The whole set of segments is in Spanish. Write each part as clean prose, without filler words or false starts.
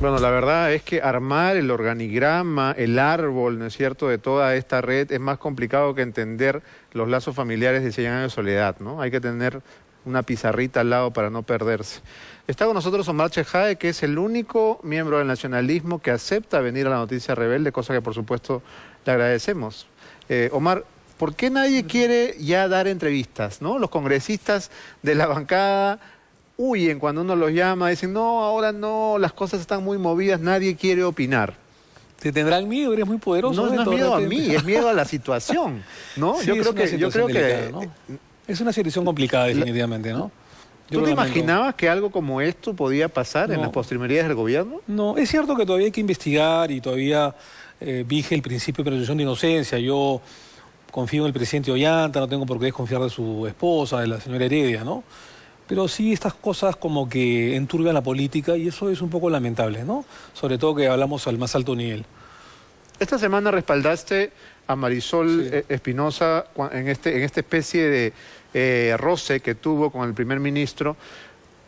Bueno, la verdad es que armar el organigrama, el árbol, ¿no es cierto?, de toda esta red es más complicado que entender los lazos familiares de 100 años de soledad, ¿no? Hay que tener una pizarrita al lado para no perderse. Está con nosotros Omar Chejade, que es el único miembro del nacionalismo que acepta venir a La Noticia Rebelde, cosa que por supuesto le agradecemos. Omar, ¿por qué nadie quiere ya dar entrevistas, ¿no? Los congresistas de la bancada huyen cuando uno los llama, dicen, no, ahora no, las cosas están muy movidas, nadie quiere opinar. ¿Te tendrán miedo? Eres muy poderoso. No, no es miedo a mí, es miedo a la situación, ¿no? Sí, yo creo que ¿no? Es una situación complicada, definitivamente, ¿no? ¿Tú te imaginabas que algo como esto podía pasar en las postrimerías del gobierno? No, es cierto que todavía hay que investigar y todavía vige el principio de presunción de inocencia. Yo confío en el presidente Ollanta, no tengo por qué desconfiar de su esposa, de la señora Heredia, ¿no? Pero sí estas cosas como que enturbian la política y eso es un poco lamentable, ¿no? Sobre todo que hablamos al más alto nivel. Esta semana respaldaste a Marisol Espinosa en esta especie de roce que tuvo con el primer ministro,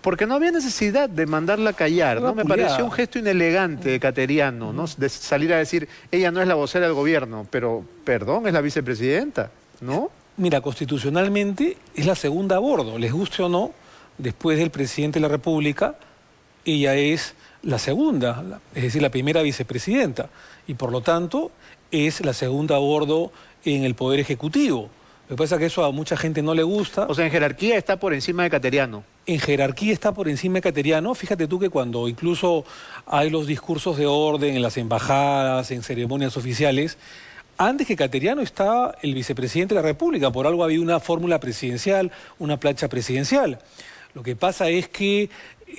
porque no había necesidad de mandarla a callar, ¿no? Me pareció un gesto inelegante de Cateriano, ¿no? De salir a decir, ella no es la vocera del gobierno, pero, perdón, es la vicepresidenta, ¿no? Mira, constitucionalmente es la segunda a bordo, les guste o no, después del presidente de la República, ella es la segunda, es decir, la primera vicepresidenta, y por lo tanto es la segunda a bordo en el Poder Ejecutivo. Lo que pasa es que eso a mucha gente no le gusta. O sea, en jerarquía está por encima de Cateriano. En jerarquía está por encima de Cateriano. Fíjate tú que cuando incluso hay los discursos de orden en las embajadas, en ceremonias oficiales, antes que Cateriano está el vicepresidente de la República. Por algo había una fórmula presidencial, una plancha presidencial. Lo que pasa es que,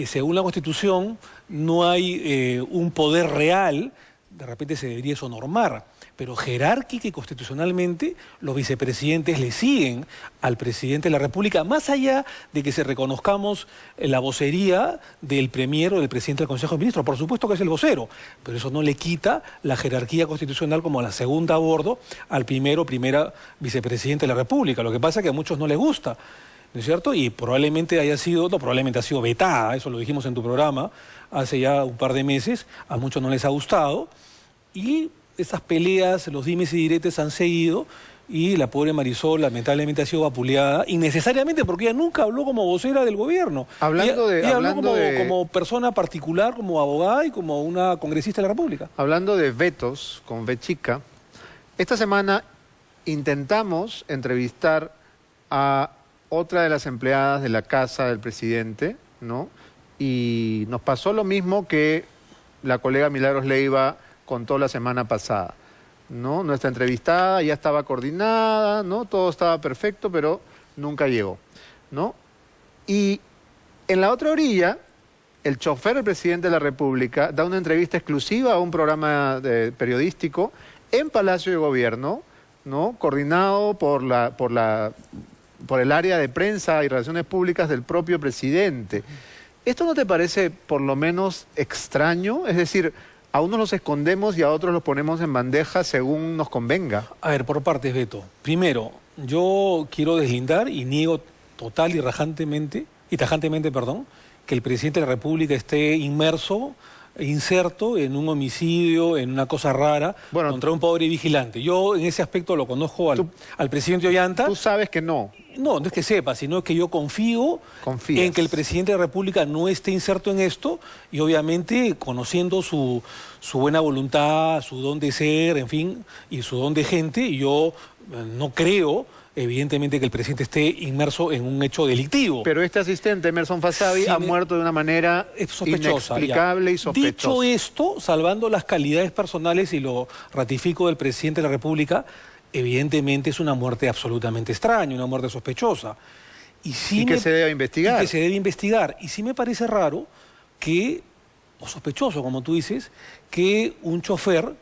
según la Constitución, no hay un poder real. De repente se debería eso normar, pero jerárquica y constitucionalmente los vicepresidentes le siguen al presidente de la República, más allá de que se reconozcamos la vocería del premier o del presidente del Consejo de Ministros. Por supuesto que es el vocero, pero eso no le quita la jerarquía constitucional como la segunda a bordo al primero o primera vicepresidente de la República. Lo que pasa es que a muchos no les gusta, ¿no es cierto? Y probablemente haya sido, no, probablemente ha sido vetada, eso lo dijimos en tu programa hace ya un par de meses, a muchos no les ha gustado, y esas peleas, los dimes y diretes han seguido, y la pobre Marisol lamentablemente ha sido vapuleada, innecesariamente porque ella nunca habló como vocera del gobierno. Ella habló como persona particular, como abogada y como una congresista de la República. Hablando de vetos, con V chica, esta semana intentamos entrevistar a otra de las empleadas de la casa del presidente, ¿no? Y nos pasó lo mismo que la colega Milagros Leiva contó la semana pasada, ¿no? Nuestra entrevistada ya estaba coordinada, ¿no? Todo estaba perfecto, pero nunca llegó, ¿no? Y en la otra orilla, el chofer del presidente de la República da una entrevista exclusiva a un programa periodístico en Palacio de Gobierno, ¿no? Coordinado por el área de prensa y relaciones públicas del propio presidente. ¿Esto no te parece por lo menos extraño? Es decir, a unos los escondemos y a otros los ponemos en bandeja según nos convenga. A ver, por partes, Beto. Primero, yo quiero deslindar y niego total y tajantemente, que el presidente de la República esté inserto en un homicidio, en una cosa rara, contra un pobre vigilante. Yo en ese aspecto lo conozco al presidente Ollanta. Tú sabes que no. No, no es que sepa, sino que yo confío en que el presidente de la República no esté inserto en esto y obviamente conociendo su buena voluntad, su don de ser, en fin, y su don de gente, yo no creo evidentemente que el presidente esté inmerso en un hecho delictivo. Pero este asistente, Emerson Fasabi, ha muerto de una manera inexplicable y sospechosa. Dicho esto, salvando las calidades personales, y lo ratifico del presidente de la República, evidentemente es una muerte absolutamente extraña, una muerte sospechosa. Y que se debe investigar. Y que se debe investigar. Y sí me parece raro que, o sospechoso, como tú dices, que un chofer,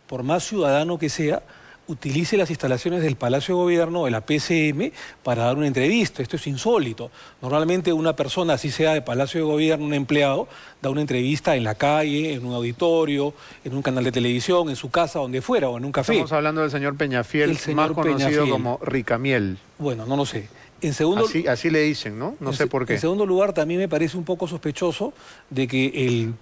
por más ciudadano que sea, utilice las instalaciones del Palacio de Gobierno, de la PCM, para dar una entrevista. Esto es insólito. Normalmente una persona, así sea de Palacio de Gobierno, un empleado, da una entrevista en la calle, en un auditorio, en un canal de televisión, en su casa, donde fuera, o en un café. Estamos hablando del señor Peñafiel, más conocido como Ricamiel. Bueno, no lo sé. En segundo, así le dicen, ¿no? No sé por qué. En segundo lugar, también me parece un poco sospechoso de que el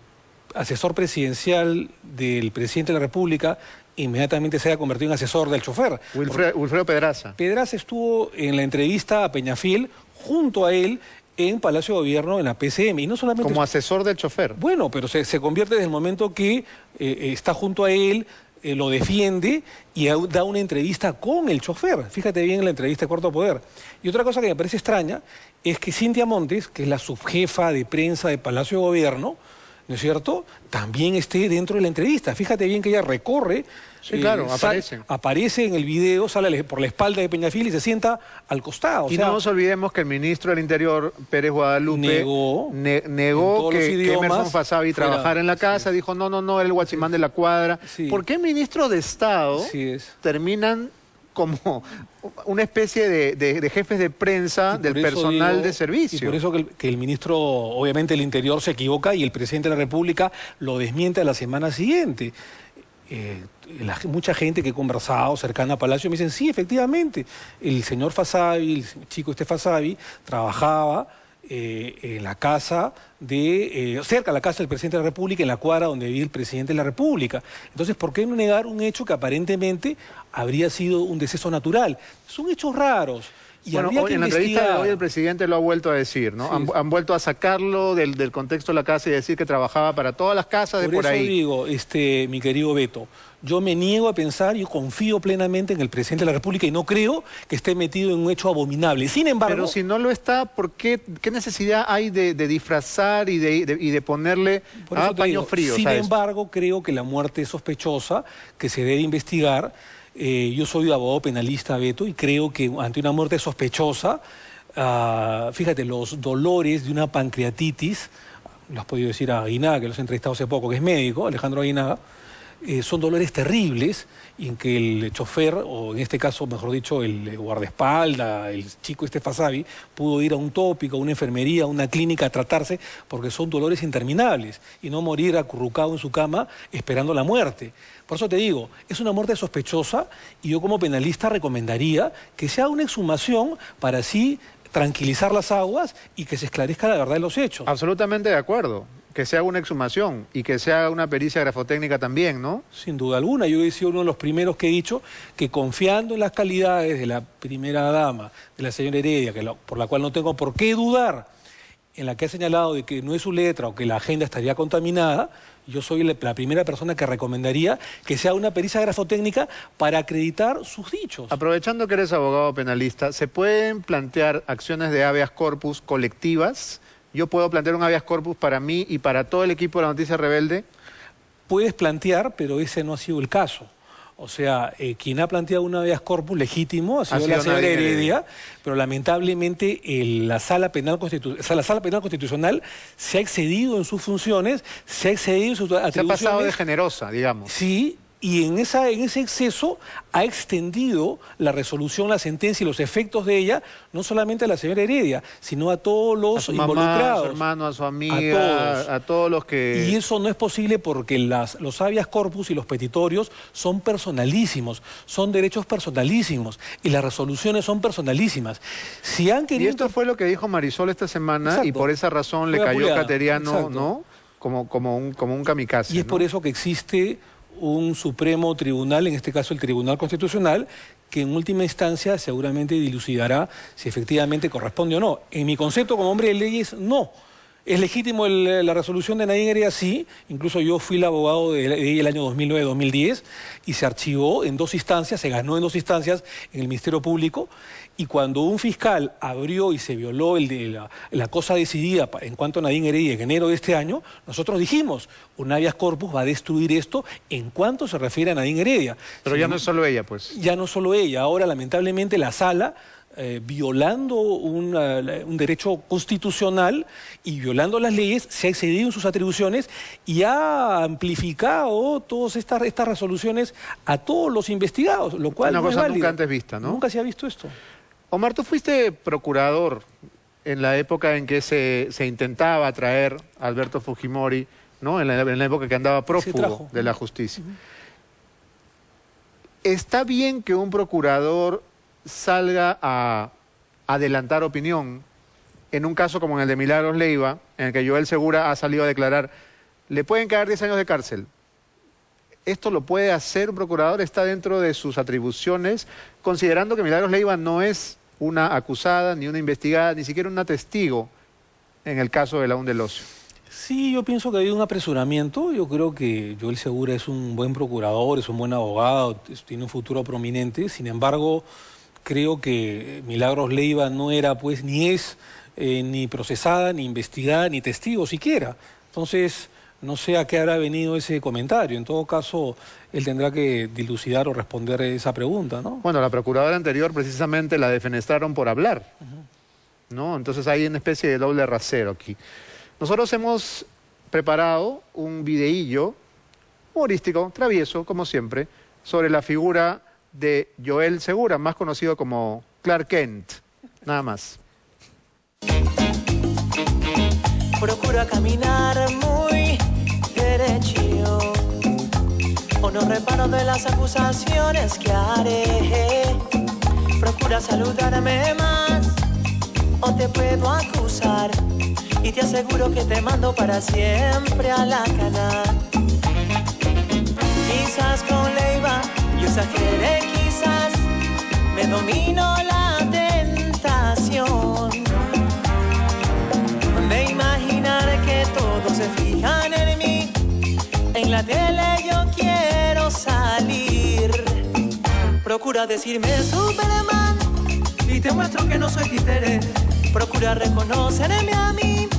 asesor presidencial del presidente de la República inmediatamente se haya convertido en asesor del chofer. Wilfredo Pedraza. Pedraza estuvo en la entrevista a Peñafiel junto a él en Palacio de Gobierno, en la PCM. Y no solamente como asesor del chofer. Bueno, pero se convierte desde el momento que está junto a él, lo defiende y da una entrevista con el chofer. Fíjate bien en la entrevista de Cuarto Poder. Y otra cosa que me parece extraña es que Cintia Montes, que es la subjefa de prensa de Palacio de Gobierno, ¿no es cierto?, también esté dentro de la entrevista. Fíjate bien que ella recorre. Sí, claro, aparece en el video, sale por la espalda de Peñafiel y se sienta al costado. Y no nos olvidemos que el ministro del Interior, Pérez Guadalupe, negó que Emerson Fasabi trabajara en la casa, dijo, no, era el guachimán de la cuadra. Sí. ¿Por qué ministros de Estado terminan como una especie de jefes de prensa del personal de servicio? Y por eso que el ministro, obviamente, del Interior se equivoca y el presidente de la República lo desmiente a la semana siguiente. Mucha gente que he conversado cercana a Palacio me dicen, sí, efectivamente, el señor Fasabi, el chico Fasabi, trabajaba en la casa cerca de la casa del presidente de la República, en la cuadra donde vive el presidente de la República. Entonces, ¿por qué no negar un hecho que aparentemente habría sido un deceso natural? Son hechos raros. Y bueno, hoy, en la entrevista de hoy el presidente lo ha vuelto a decir, ¿no? Sí. Han vuelto a sacarlo del contexto de la casa y decir que trabajaba para todas las casas de por ahí. Por eso digo, mi querido Beto, yo me niego a pensar, yo confío plenamente en el presidente de la República y no creo que esté metido en un hecho abominable. Sin embargo... Pero si no lo está, ¿qué necesidad hay de disfrazar y de ponerle paño frío? Sin embargo, creo que la muerte es sospechosa, que se debe investigar. Yo soy abogado penalista, Beto, y creo que ante una muerte sospechosa, fíjate, los dolores de una pancreatitis, lo has podido decir a Aguinaga, que los he entrevistado hace poco, que es médico, Alejandro Aguinaga, son dolores terribles y en que el chofer, o en este caso, mejor dicho, el guardaespaldas, el chico Fasabi, pudo ir a un tópico, a una enfermería, a una clínica a tratarse, porque son dolores interminables, y no morir acurrucado en su cama esperando la muerte. Por eso te digo, es una muerte sospechosa y yo como penalista recomendaría que se haga una exhumación para así tranquilizar las aguas y que se esclarezca la verdad de los hechos. Absolutamente de acuerdo. Que se haga una exhumación y que se haga una pericia grafotécnica también, ¿no? Sin duda alguna. Yo he sido uno de los primeros que he dicho que confiando en las calidades de la primera dama, de la señora Heredia, por la cual no tengo por qué dudar, en la que ha señalado de que no es su letra o que la agenda estaría contaminada, yo soy la primera persona que recomendaría que se haga una pericia grafotécnica para acreditar sus dichos. Aprovechando que eres abogado penalista, ¿se pueden plantear acciones de habeas corpus colectivas? ¿Yo puedo plantear un habeas corpus para mí y para todo el equipo de la Noticia Rebelde? Puedes plantear, pero ese no ha sido el caso. O sea, quien ha planteado un habeas corpus legítimo ha sido la señora Heredia, pero lamentablemente la Sala Penal Constitucional se ha excedido en sus funciones, se ha excedido en sus atribuciones. Se ha pasado de generosa, digamos. Sí. Y en ese exceso ha extendido la resolución, la sentencia y los efectos de ella, no solamente a la señora Heredia, sino a todos los involucrados. A su hermano, a su amiga, a todos los que... Y eso no es posible porque los habeas corpus y los petitorios son personalísimos, son derechos personalísimos y las resoluciones son personalísimas. Si han querido... Y esto fue lo que dijo Marisol esta semana. Exacto. Y por esa razón le cayó Cateriano, ¿no? Como un kamikaze. Y es por eso que existe un Supremo Tribunal, en este caso el Tribunal Constitucional, que en última instancia seguramente dilucidará si efectivamente corresponde o no. En mi concepto como hombre de leyes, no. ¿Es legítimo la resolución de Nadine Heredia? Sí. Incluso yo fui el abogado de ella el año 2009-2010 y se archivó en 2 instancias, se ganó en 2 instancias en el Ministerio Público. Y cuando un fiscal abrió y se violó la cosa decidida en cuanto a Nadine Heredia en enero de este año, nosotros dijimos, un habeas corpus va a destruir esto en cuanto se refiere a Nadine Heredia. Pero ya no es solo ella, pues. Ya no es solo ella. Ahora, lamentablemente, la sala... violando un derecho constitucional y violando las leyes, se ha excedido en sus atribuciones y ha amplificado todas estas resoluciones a todos los investigados, lo cual una no cosa es nunca antes vista, ¿no? Nunca se ha visto esto. Omar, tú fuiste procurador en la época en que se intentaba traer a Alberto Fujimori, ¿no? En la época que andaba prófugo de la justicia. ¿Está bien que un procurador salga a adelantar opinión en un caso como en el de Milagros Leiva, en el que Joel Segura ha salido a declarar le pueden caer 10 años de cárcel. Esto lo puede hacer un procurador, está dentro de sus atribuciones, considerando que Milagros Leiva no es una acusada, ni una investigada, ni siquiera una testigo en el caso de Aún del Ocio. Sí, yo pienso que hay un apresuramiento. Yo creo que Joel Segura es un buen procurador, es un buen abogado, tiene un futuro prominente. Sin embargo, creo que Milagros Leiva no era, pues, ni es ni procesada, ni investigada, ni testigo siquiera. Entonces, no sé a qué habrá venido ese comentario. En todo caso, él tendrá que dilucidar o responder esa pregunta, ¿no? Bueno, la procuradora anterior precisamente la defenestraron por hablar, ¿no? Entonces hay una especie de doble rasero aquí. Nosotros hemos preparado un videillo humorístico, travieso, como siempre, sobre la figura de Joel Segura, más conocido como Clark Kent. Nada más. Procura caminar muy derecho, o no reparo de las acusaciones que haré. Procura saludarme más, o te puedo acusar, y te aseguro que te mando para siempre a la cana. Quizás con Leiva yo exageré, quizás me domino la tentación de imaginar que todos se fijan en mí. En la tele yo quiero salir. Procura decirme Superman y te muestro que no soy títere. Procura reconocerme a mí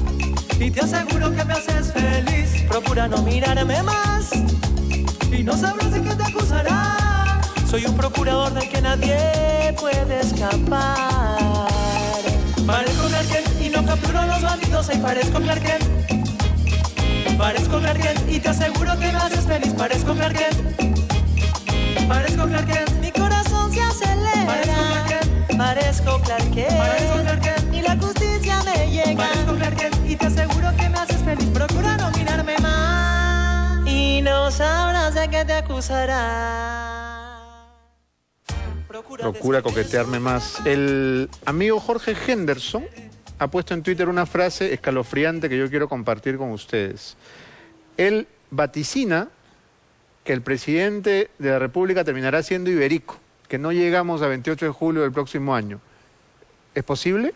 y te aseguro que me haces feliz. Procura no mirarme más y no sabrás de qué te acusará. Soy un procurador del que nadie puede escapar. Parezco Clark Kent y no capturo a los bandidos. Ay, parezco Clark Kent. Parezco Clark Kent y te aseguro que me haces feliz. Parezco Clark Kent. Parezco Clark Kent. Mi corazón se acelera. Parezco Clark Kent. Parezco Clark Kent. Parezco Clark Kent. Y la justicia me llega. Parezco Clark Kent y te aseguro que me haces feliz. Procura no mirarme más y no sabrás de qué te acusará. Procura coquetearme más. El amigo Jorge Henderson ha puesto en Twitter una frase escalofriante que yo quiero compartir con ustedes. Él vaticina que el presidente de la República terminará siendo iberico, que no llegamos a 28 de julio del próximo año. ¿Es posible?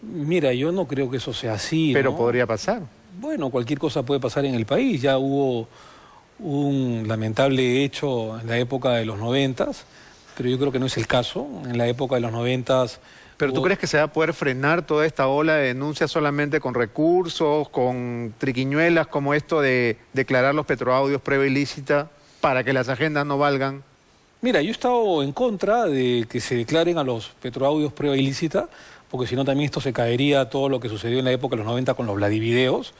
Mira, yo no creo que eso sea así, Pero ¿no? podría pasar. Bueno, cualquier cosa puede pasar en el país. Ya hubo un lamentable hecho en la época de los 90s, pero yo creo que no es el caso. En la época de los 90s... ¿Pero tú crees que se va a poder frenar toda esta ola de denuncias solamente con recursos, con triquiñuelas como esto de declarar los petroaudios prueba ilícita para que las agendas no valgan? Mira, yo he estado en contra de que se declaren a los petroaudios prueba ilícita, porque si no también esto se caería todo lo que sucedió en la época de los 90 con los Vladivideos.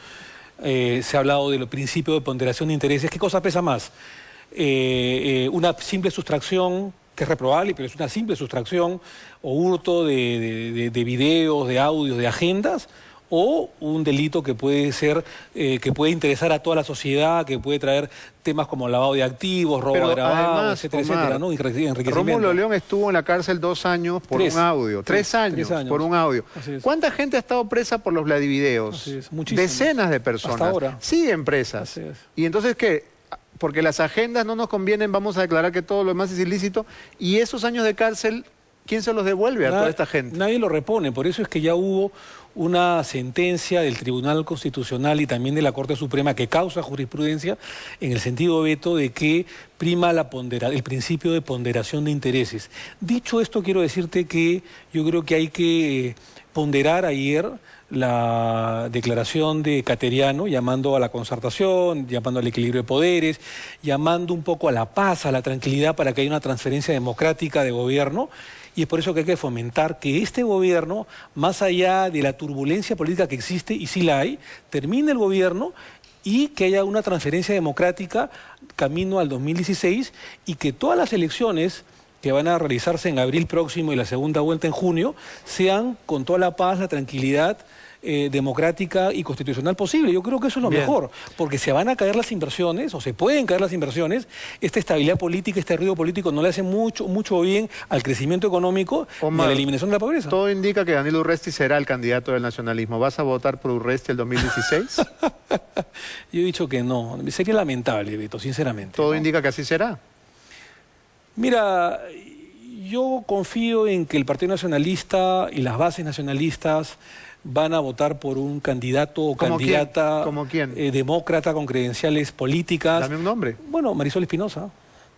Se ha hablado del principio de ponderación de intereses. ¿Qué cosa pesa más? Una simple sustracción, que es reprobable, pero es una simple sustracción, o hurto de videos, de audios, de agendas, o un delito que puede ser, que puede interesar a toda la sociedad, que puede traer temas como lavado de activos, robo Pero agravado, además, etcétera, Omar, etcétera, ¿no? Enriquecimiento. Rómulo León estuvo en la cárcel 2 años por un audio. 3 años por un audio. ¿Cuánta gente ha estado presa por los Vladivideos? Decenas de personas. Hasta ahora. Siguen presas. Y entonces, ¿qué? Porque las agendas no nos convienen, vamos a declarar que todo lo demás es ilícito. Y esos años de cárcel, ¿quién se los devuelve a toda esta gente? Nadie lo repone, por eso es que ya hubo una sentencia del Tribunal Constitucional y también de la Corte Suprema que causa jurisprudencia en el sentido, Beto, de que prima el principio de ponderación de intereses. Dicho esto, quiero decirte que yo creo que hay que ponderar ayer la declaración de Cateriano, llamando a la concertación, llamando al equilibrio de poderes, llamando un poco a la paz, a la tranquilidad para que haya una transferencia democrática de gobierno. Y es por eso que hay que fomentar que este gobierno, más allá de la turbulencia política que existe, y sí la hay, termine el gobierno y que haya una transferencia democrática camino al 2016 y que todas las elecciones que van a realizarse en abril próximo y la segunda vuelta en junio sean con toda la paz, la tranquilidad democrática y constitucional posible. Yo creo que eso es lo mejor, porque se van a caer las inversiones, o se pueden caer las inversiones, esta estabilidad política, este ruido político no le hace mucho bien al crecimiento económico y a la eliminación de la pobreza. Todo indica que Daniel Urresti será el candidato del nacionalismo. ¿Vas a votar por Urresti el 2016? Yo he dicho que no. Sería lamentable, Beto, sinceramente. Todo indica que así será. Mira, yo confío en que el Partido Nacionalista y las bases nacionalistas van a votar por un candidato o candidata ¿Cómo quién? Demócrata con credenciales políticas. Dame un nombre. Bueno, Marisol Espinosa,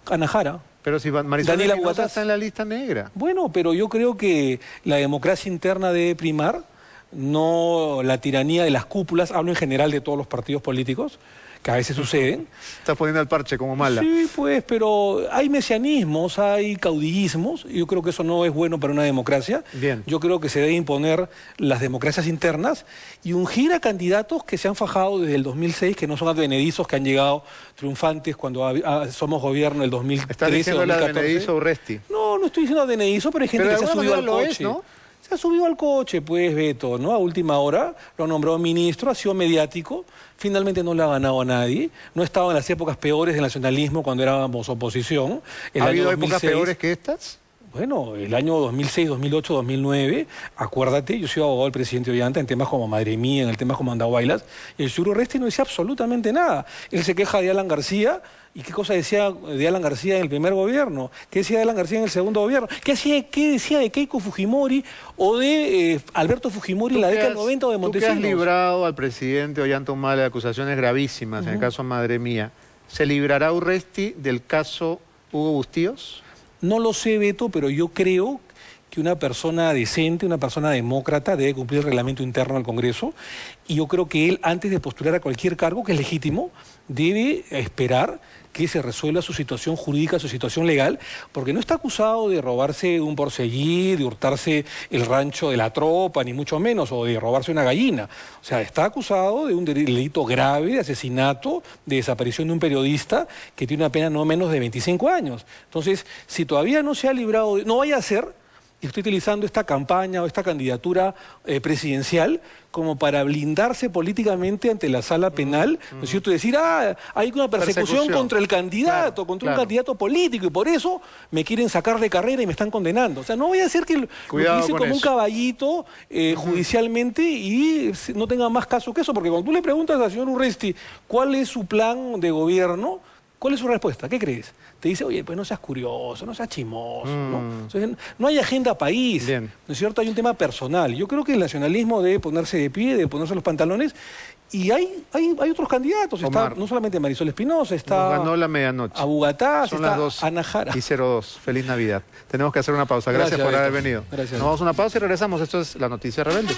Ana Jara. Pero si Marisol Daniela Espinosa Bugatás está en la lista negra. Bueno, pero yo creo que la democracia interna debe primar, no la tiranía de las cúpulas. Hablo en general de todos los partidos políticos, que a veces suceden. Estás poniendo el parche como mala. Sí, pues, pero hay mesianismos, hay caudillismos, y yo creo que eso no es bueno para una democracia. Bien. Yo creo que se debe imponer las democracias internas y ungir a candidatos que se han fajado desde el 2006, que no son advenedizos, que han llegado triunfantes cuando somos gobierno el 2013 Estás diciendo 2014. la Benedizo Urresti. No, no estoy diciendo advenedizo, pero hay gente Pero que de se ha alguna subido al manera lo coche. es, ¿no? Se ha subido al coche, pues, Beto, ¿no? A última hora lo nombró ministro, ha sido mediático, finalmente no le ha ganado a nadie, no estaba en las épocas peores del nacionalismo cuando éramos oposición. ¿Ha habido épocas peores que estas? Bueno, el año 2006, 2008, 2009, acuérdate, yo soy abogado del presidente Ollanta en temas como Madre Mía, en el tema como Andahuaylas, y el señor Urresti no decía absolutamente nada. Él se queja de Alan García, ¿y qué cosa decía de Alan García en el primer gobierno? ¿Qué decía de Alan García en el segundo gobierno? ¿Qué decía de Keiko Fujimori o de Alberto Fujimori en la década del 90 o de Montesinos? Tú que has librado al presidente Ollanta Humala de acusaciones gravísimas en el caso Madre Mía, ¿se librará Urresti del caso Hugo Bustíos? No lo sé, Beto, pero yo creo que una persona decente, una persona demócrata debe cumplir el reglamento interno del Congreso y yo creo que él, antes de postular a cualquier cargo, que es legítimo, debe esperar que se resuelva su situación jurídica, su situación legal, porque no está acusado de robarse un porcellí, de hurtarse el rancho de la tropa, ni mucho menos, o de robarse una gallina. O sea, está acusado de un delito grave, de asesinato, de desaparición de un periodista que tiene una pena no menos de 25 años. Entonces, si todavía no se ha librado, no vaya a ser, y estoy utilizando esta campaña o esta candidatura presidencial como para blindarse políticamente ante la sala penal, ¿no es cierto? Decir, hay una persecución contra el candidato, contra un candidato político, y por eso me quieren sacar de carrera y me están condenando. O sea, no voy a hacer que lo utilicen como un caballito judicialmente y no tenga más caso que eso, porque cuando tú le preguntas al señor Urresti cuál es su plan de gobierno, ¿cuál es su respuesta? ¿Qué crees? Te dice, oye, pues no seas curioso, no seas chimoso, ¿no? O sea, no hay agenda país, Bien. ¿no es cierto? Hay un tema personal. Yo creo que el nacionalismo debe ponerse de pie, debe ponerse los pantalones, y hay otros candidatos. Omar, está no solamente Marisol Espinosa, está nos ganó la medianoche. a Bugatás, Son está las 2 Ana Jara. y 02. Feliz Navidad. Tenemos que hacer una pausa. Gracias por haber venido. Gracias. Nos vamos a una pausa y regresamos. Esto es La Noticia Rebelde.